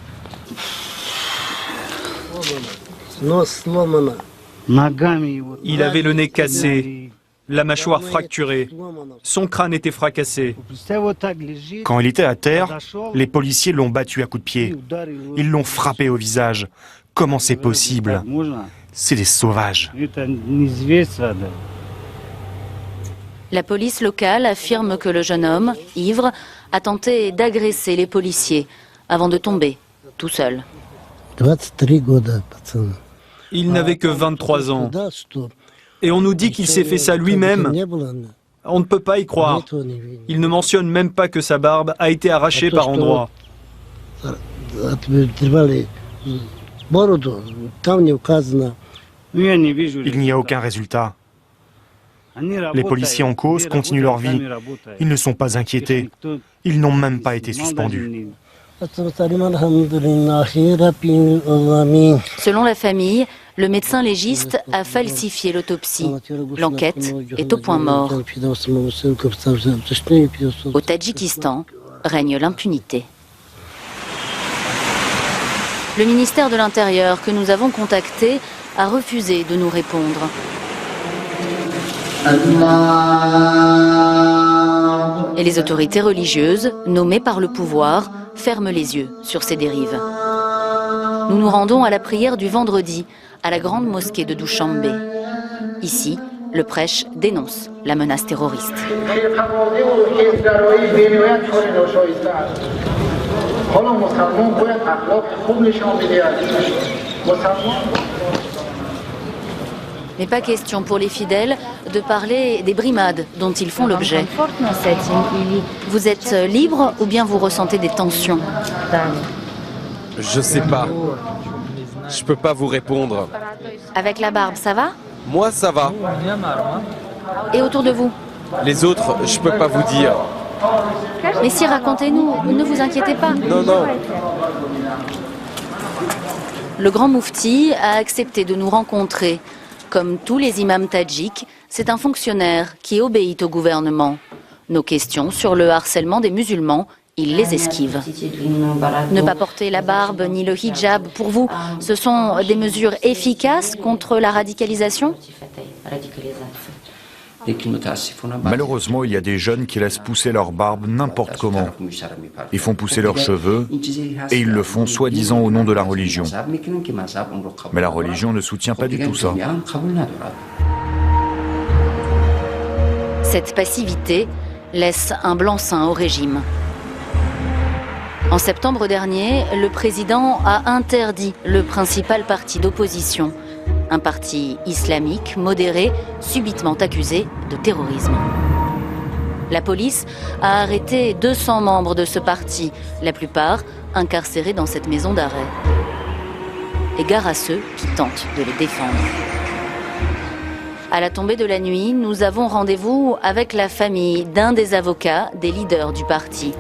Il avait le nez cassé, la mâchoire fracturée, son crâne était fracassé. Quand il était à terre, les policiers l'ont battu à coups de pied. Ils l'ont frappé au visage. Comment c'est possible? C'est des sauvages. La police locale affirme que le jeune homme, ivre, a tenté d'agresser les policiers avant de tomber tout seul. Il n'avait que 23 ans. Et on nous dit qu'il s'est fait ça lui-même. On ne peut pas y croire. Il ne mentionne même pas que sa barbe a été arrachée par endroits. Il n'y a aucun résultat. Les policiers en cause continuent leur vie. Ils ne sont pas inquiétés. Ils n'ont même pas été suspendus. Selon la famille, le médecin légiste a falsifié l'autopsie. L'enquête est au point mort. Au Tadjikistan règne l'impunité. Le ministère de l'Intérieur que nous avons contacté a refusé de nous répondre. Et les autorités religieuses, nommées par le pouvoir, ferment les yeux sur ces dérives. Nous nous rendons à la prière du vendredi, à la grande mosquée de Douchambé. Ici, le prêche dénonce la menace terroriste. Mais pas question pour les fidèles de parler des brimades dont ils font l'objet. Vous êtes libre ou bien vous ressentez des tensions? Je sais pas. Je peux pas vous répondre. Avec la barbe, ça va? Moi, ça va. Et autour de vous? Les autres, je peux pas vous dire. Mais si, racontez-nous, ne vous inquiétez pas. Non, non. Le grand moufti a accepté de nous rencontrer. Comme tous les imams tadjiks, c'est un fonctionnaire qui obéit au gouvernement. Nos questions sur le harcèlement des musulmans, il les esquive. Ne pas porter la barbe ni le hijab, pour vous, ce sont des mesures efficaces contre la radicalisation? Malheureusement, il y a des jeunes qui laissent pousser leur barbe n'importe comment. Ils font pousser leurs cheveux et ils le font soi-disant au nom de la religion. Mais la religion ne soutient pas du tout ça. Cette passivité laisse un blanc-seing au régime. En septembre dernier, le président a interdit le principal parti d'opposition, un parti islamique modéré, subitement accusé de terrorisme. La police a arrêté 200 membres de ce parti, la plupart incarcérés dans cette maison d'arrêt. Et gare à ceux qui tentent de les défendre. À la tombée de la nuit, nous avons rendez-vous avec la famille d'un des avocats des leaders du parti.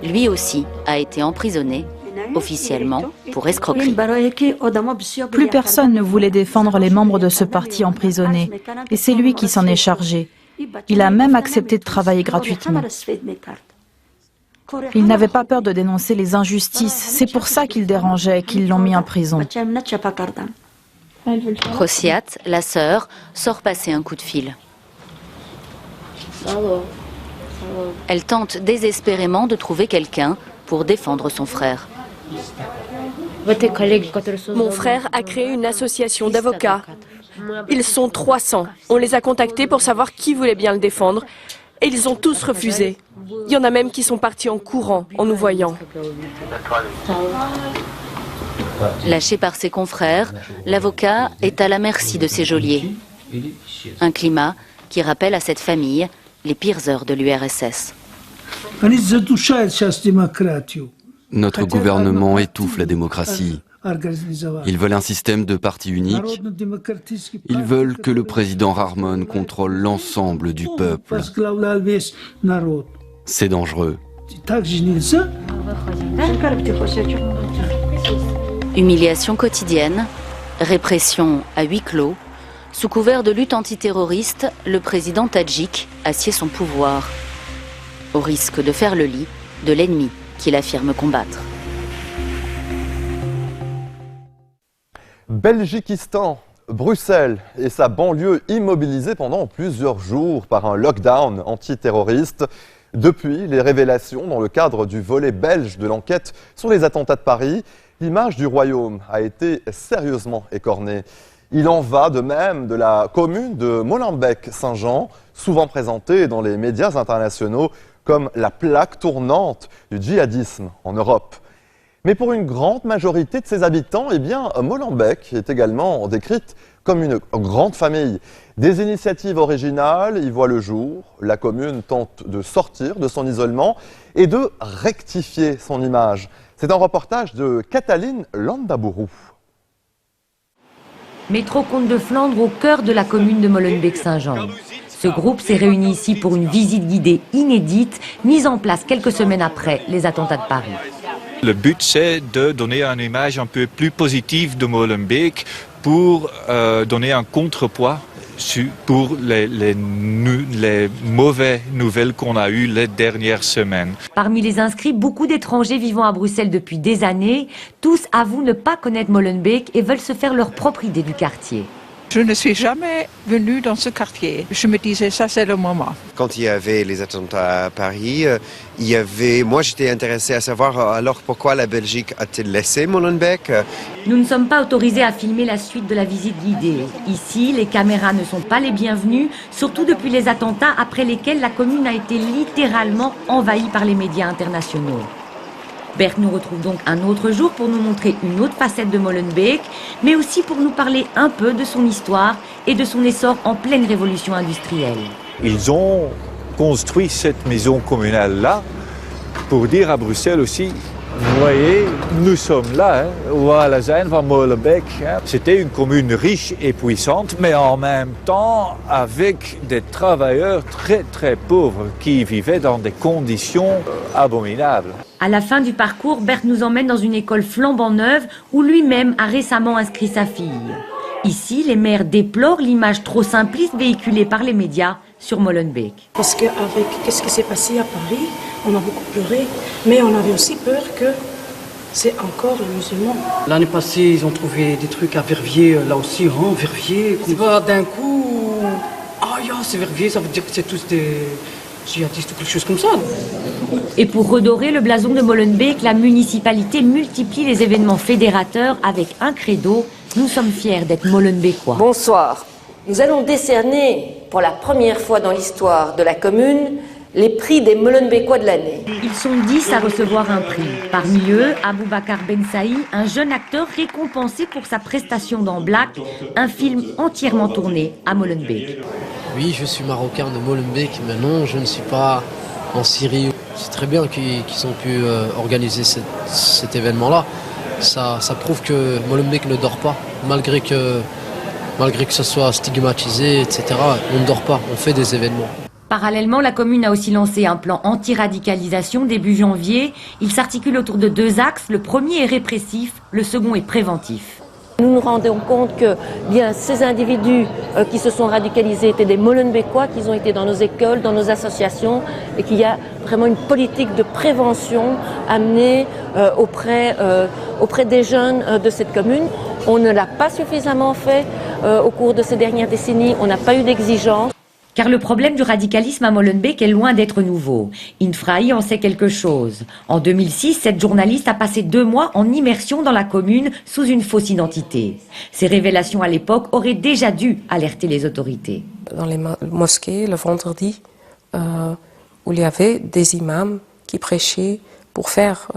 Lui aussi a été emprisonné, officiellement, pour escroquerie. Plus personne ne voulait défendre les membres de ce parti emprisonnés, et c'est lui qui s'en est chargé. Il a même accepté de travailler gratuitement. Il n'avait pas peur de dénoncer les injustices, c'est pour ça qu'il dérangeait, qu'ils l'ont mis en prison. Rosiat, la sœur, sort passer un coup de fil. Elle tente désespérément de trouver quelqu'un pour défendre son frère. Mon frère a créé une association d'avocats. Ils sont 300. On les a contactés pour savoir qui voulait bien le défendre. Et ils ont tous refusé. Il y en a même qui sont partis en courant en nous voyant. Lâché par ses confrères, l'avocat est à la merci de ses geôliers. Un climat qui rappelle à cette famille les pires heures de l'URSS. Notre gouvernement étouffe la démocratie. Ils veulent un système de parti unique. Ils veulent que le président Rahmon contrôle l'ensemble du peuple. C'est dangereux. Humiliation quotidienne, répression à huis clos. Sous couvert de lutte antiterroriste, le président tadjik assied son pouvoir, au risque de faire le lit de l'ennemi qu'il affirme combattre. Belgiquistan, Bruxelles et sa banlieue immobilisée pendant plusieurs jours par un lockdown antiterroriste. Depuis les révélations dans le cadre du volet belge de l'enquête sur les attentats de Paris, l'image du royaume a été sérieusement écornée. Il en va de même de la commune de Molenbeek-Saint-Jean, souvent présentée dans les médias internationaux comme la plaque tournante du djihadisme en Europe. Mais pour une grande majorité de ses habitants, eh bien, Molenbeek est également décrite comme une grande famille. Des initiatives originales y voient le jour. La commune tente de sortir de son isolement et de rectifier son image. C'est un reportage de Cataline Landabourou. Métro Comte de Flandre au cœur de la commune de Molenbeek-Saint-Jean. Ce groupe s'est réuni ici pour une visite guidée inédite, mise en place quelques semaines après les attentats de Paris. Le but, c'est de donner une image un peu plus positive de Molenbeek pour donner un contrepoids pour les mauvaises nouvelles qu'on a eues les dernières semaines. Parmi les inscrits, beaucoup d'étrangers vivant à Bruxelles depuis des années. Tous avouent ne pas connaître Molenbeek et veulent se faire leur propre idée du quartier. Je ne suis jamais venue dans ce quartier. Je me disais, ça c'est le moment. Quand il y avait les attentats à Paris, moi j'étais intéressé à savoir alors pourquoi la Belgique a-t-elle laissé Molenbeek. Nous ne sommes pas autorisés à filmer la suite de la visite guidée. Ici, les caméras ne sont pas les bienvenues, surtout depuis les attentats après lesquels la commune a été littéralement envahie par les médias internationaux. Bert nous retrouve donc un autre jour pour nous montrer une autre facette de Molenbeek, mais aussi pour nous parler un peu de son histoire et de son essor en pleine révolution industrielle. Ils ont construit cette maison communale-là pour dire à Bruxelles aussi, vous voyez, nous sommes là, hein, voilà, zijn van Molenbeek. Hein. C'était une commune riche et puissante, mais en même temps avec des travailleurs très très pauvres qui vivaient dans des conditions abominables. À la fin du parcours, Bert nous emmène dans une école flambant neuve où lui-même a récemment inscrit sa fille. Ici, les maires déplorent l'image trop simpliste véhiculée par les médias sur Molenbeek. Parce qu'avec ce qui s'est passé à Paris, on a beaucoup pleuré, mais on avait aussi peur que c'est encore les musulmans. L'année passée, ils ont trouvé des trucs à Verviers, là aussi, hein, Verviers. C'est pas d'un coup, c'est Verviers, ça veut dire que c'est tous des djihadistes ou quelque chose comme ça. Et pour redorer le blason de Molenbeek, la municipalité multiplie les événements fédérateurs avec un credo. Nous sommes fiers d'être Molenbeekois. Bonsoir. Nous allons décerner pour la première fois dans l'histoire de la commune les prix des Molenbeekois de l'année. Ils sont 10 à recevoir un prix. Parmi eux, Aboubakar Ben Saï, un jeune acteur récompensé pour sa prestation dans Black, un film entièrement tourné à Molenbeek. Oui, je suis marocain de Molenbeek, mais non, je ne suis pas en Syrie. C'est très bien qu'ils ont pu organiser cet événement-là. Ça prouve que Molenbeek ne dort pas, malgré que malgré que ce soit stigmatisé, etc. On ne dort pas, on fait des événements. Parallèlement, la commune a aussi lancé un plan anti-radicalisation début janvier. Il s'articule autour de 2 axes. Le premier est répressif, le second est préventif. Nous nous rendons compte que bien, ces individus qui se sont radicalisés étaient des Molenbeekois, qu'ils ont été dans nos écoles, dans nos associations, et qu'il y a vraiment une politique de prévention amenée auprès des jeunes de cette commune. On ne l'a pas suffisamment fait au cours de ces dernières décennies, on n'a pas eu d'exigence. Car le problème du radicalisme à Molenbeek est loin d'être nouveau. Infraï en sait quelque chose. En 2006, cette journaliste a passé 2 mois en immersion dans la commune sous une fausse identité. Ces révélations à l'époque auraient déjà dû alerter les autorités. Dans les mosquées, le vendredi, où il y avait des imams qui prêchaient pour faire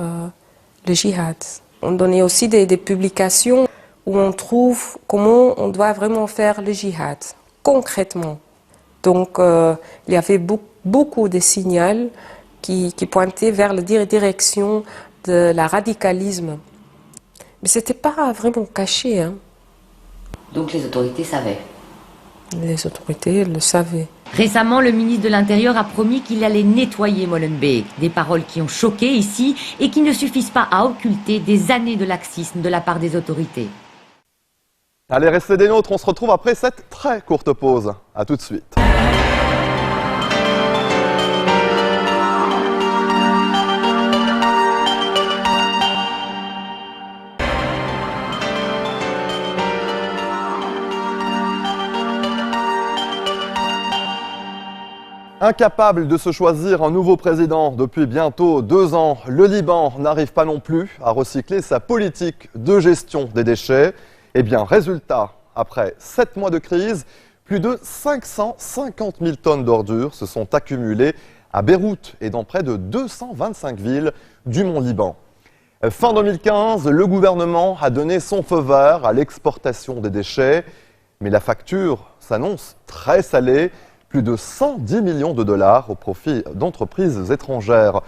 le djihad. On donnait aussi des publications où on trouve comment on doit vraiment faire le djihad, concrètement. Donc, il y avait beaucoup de signaux qui pointaient vers la direction de la radicalisme. Mais ce n'était pas vraiment caché. Hein. Donc les autorités savaient? Les autorités le savaient. Récemment, le ministre de l'Intérieur a promis qu'il allait nettoyer Molenbeek. Des paroles qui ont choqué ici et qui ne suffisent pas à occulter des années de laxisme de la part des autorités. Allez, restez des nôtres, on se retrouve après cette très courte pause. A tout de suite. Incapable de se choisir un nouveau président depuis bientôt 2 ans, le Liban n'arrive pas non plus à recycler sa politique de gestion des déchets. Eh bien, résultat, après 7 mois de crise, plus de 550 000 tonnes d'ordures se sont accumulées à Beyrouth et dans près de 225 villes du Mont-Liban. Fin 2015, le gouvernement a donné son feu vert à l'exportation des déchets, mais la facture s'annonce très salée, plus de 110 millions de dollars au profit d'entreprises étrangères.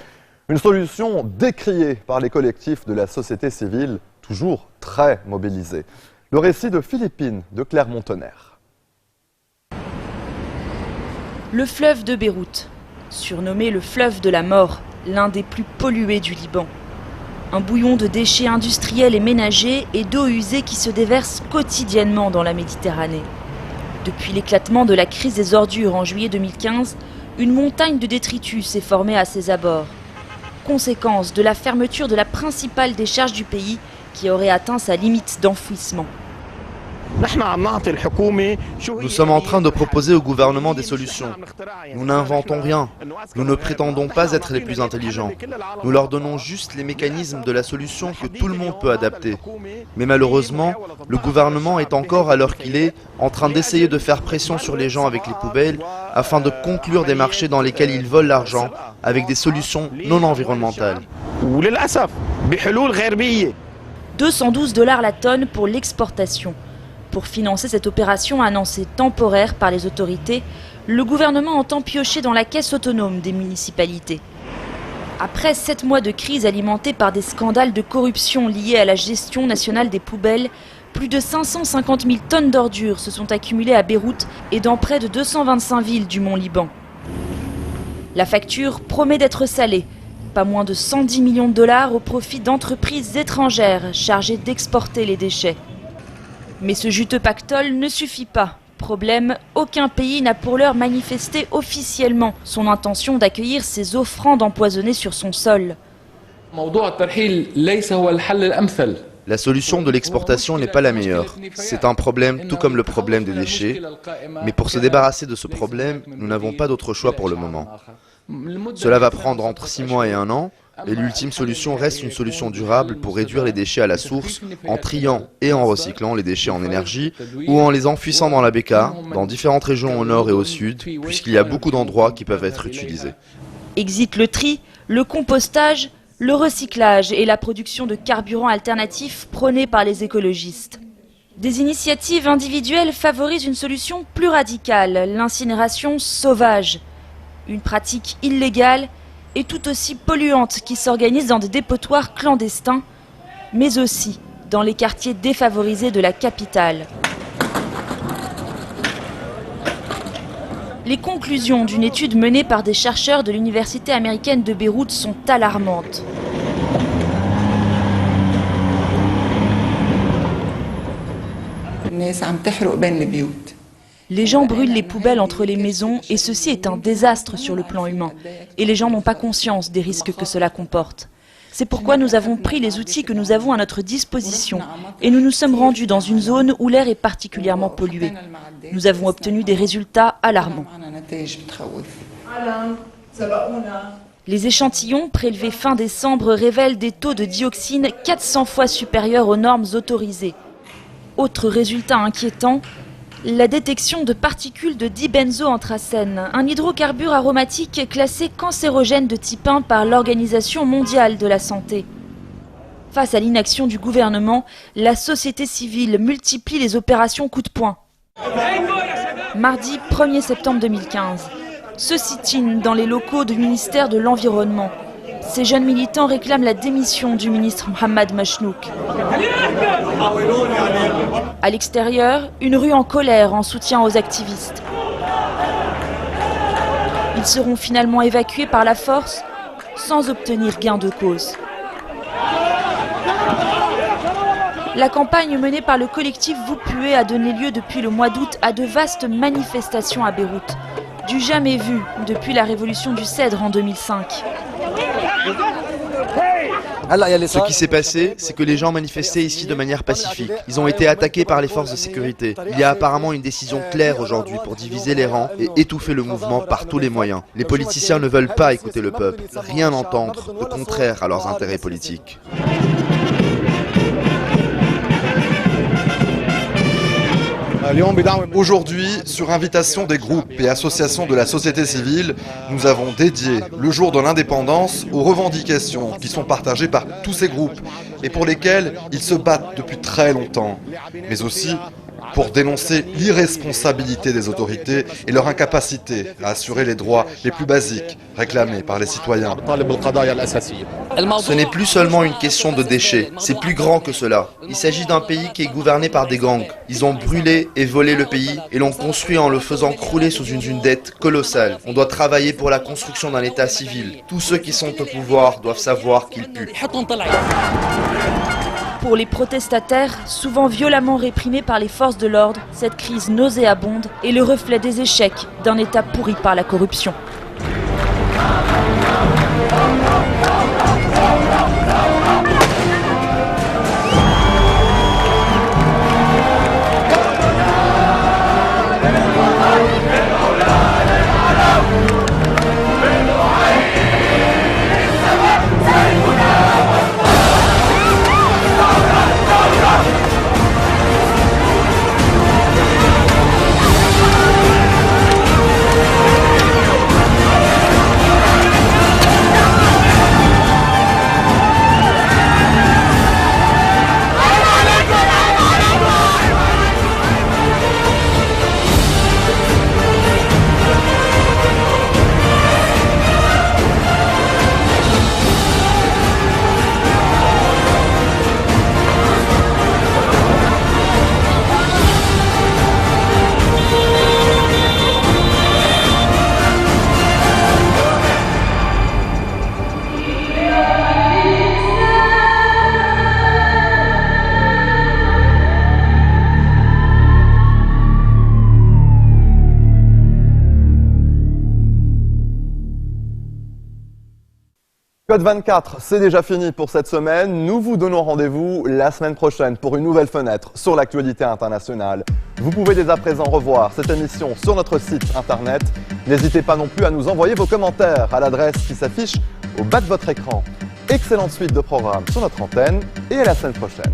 Une solution décriée par les collectifs de la société civile, toujours très mobilisés. Le récit de Philippine de Claire Montener. Le fleuve de Beyrouth, surnommé le fleuve de la mort, l'un des plus pollués du Liban. Un bouillon de déchets industriels et ménagers et d'eau usée qui se déverse quotidiennement dans la Méditerranée. Depuis l'éclatement de la crise des ordures en juillet 2015, une montagne de détritus s'est formée à ses abords. Conséquence de la fermeture de la principale décharge du pays qui aurait atteint sa limite d'enfouissement. Nous sommes en train de proposer au gouvernement des solutions. Nous n'inventons rien. Nous ne prétendons pas être les plus intelligents. Nous leur donnons juste les mécanismes de la solution que tout le monde peut adapter. Mais malheureusement, le gouvernement est encore, à l'heure qu'il est, en train d'essayer de faire pression sur les gens avec les poubelles afin de conclure des marchés dans lesquels ils volent l'argent avec des solutions non environnementales. 212 $ la tonne pour l'exportation. Pour financer cette opération annoncée temporaire par les autorités, le gouvernement entend piocher dans la caisse autonome des municipalités. Après 7 mois de crise alimentée par des scandales de corruption liés à la gestion nationale des poubelles, plus de 550 000 tonnes d'ordures se sont accumulées à Beyrouth et dans près de 225 villes du Mont-Liban. La facture promet d'être salée. Pas moins de 110 millions de dollars au profit d'entreprises étrangères chargées d'exporter les déchets. Mais ce juteux pactole ne suffit pas. Problème, aucun pays n'a pour l'heure manifesté officiellement son intention d'accueillir ces offrandes empoisonnées sur son sol. La solution de l'exportation n'est pas la meilleure. C'est un problème tout comme le problème des déchets. Mais pour se débarrasser de ce problème, nous n'avons pas d'autre choix pour le moment. Cela va prendre entre 6 mois et 1 an. Et l'ultime solution reste une solution durable pour réduire les déchets à la source en triant et en recyclant les déchets en énergie ou en les enfouissant dans la Bekaa, dans différentes régions au nord et au sud, puisqu'il y a beaucoup d'endroits qui peuvent être utilisés. Exit le tri, le compostage, le recyclage et la production de carburants alternatifs prônés par les écologistes. Des initiatives individuelles favorisent une solution plus radicale, l'incinération sauvage. Une pratique illégale et tout aussi polluante qui s'organise dans des dépotoirs clandestins, mais aussi dans les quartiers défavorisés de la capitale. Les conclusions d'une étude menée par des chercheurs de l'université américaine de Beyrouth sont alarmantes. Les gens brûlent les poubelles entre les maisons et ceci est un désastre sur le plan humain. Et les gens n'ont pas conscience des risques que cela comporte. C'est pourquoi nous avons pris les outils que nous avons à notre disposition et nous nous sommes rendus dans une zone où l'air est particulièrement pollué. Nous avons obtenu des résultats alarmants. Les échantillons prélevés fin décembre révèlent des taux de dioxine 400 fois supérieurs aux normes autorisées. Autre résultat inquiétant, la détection de particules de dibenzoanthracène, un hydrocarbure aromatique classé cancérogène de type 1 par l'Organisation mondiale de la santé. Face à l'inaction du gouvernement, la société civile multiplie les opérations coup de poing. Mardi 1er septembre 2015, ce sit-in dans les locaux du ministère de l'Environnement. Ces jeunes militants réclament la démission du ministre Mohamed Machnouk. À l'extérieur, une rue en colère en soutien aux activistes. Ils seront finalement évacués par la force sans obtenir gain de cause. La campagne menée par le collectif Vous Puez a donné lieu depuis le mois d'août à de vastes manifestations à Beyrouth, du jamais vu depuis la révolution du Cèdre en 2005. Ce qui s'est passé, c'est que les gens manifestaient ici de manière pacifique. Ils ont été attaqués par les forces de sécurité. Il y a apparemment une décision claire aujourd'hui pour diviser les rangs et étouffer le mouvement par tous les moyens. Les politiciens ne veulent pas écouter le peuple, rien entendre de contraire à leurs intérêts politiques. Aujourd'hui, sur invitation des groupes et associations de la société civile, nous avons dédié le jour de l'indépendance aux revendications qui sont partagées par tous ces groupes et pour lesquelles ils se battent depuis très longtemps, mais aussi pour dénoncer l'irresponsabilité des autorités et leur incapacité à assurer les droits les plus basiques réclamés par les citoyens. Ce n'est plus seulement une question de déchets, c'est plus grand que cela. Il s'agit d'un pays qui est gouverné par des gangs. Ils ont brûlé et volé le pays et l'ont construit en le faisant crouler sous une dette colossale. On doit travailler pour la construction d'un État civil. Tous ceux qui sont au pouvoir doivent savoir qu'ils puent. Pour les protestataires, souvent violemment réprimés par les forces de l'ordre, cette crise nauséabonde est le reflet des échecs d'un État pourri par la corruption. Code 24, c'est déjà fini pour cette semaine. Nous vous donnons rendez-vous la semaine prochaine pour une nouvelle fenêtre sur l'actualité internationale. Vous pouvez dès à présent revoir cette émission sur notre site internet. N'hésitez pas non plus à nous envoyer vos commentaires à l'adresse qui s'affiche au bas de votre écran. Excellente suite de programmes sur notre antenne et à la semaine prochaine.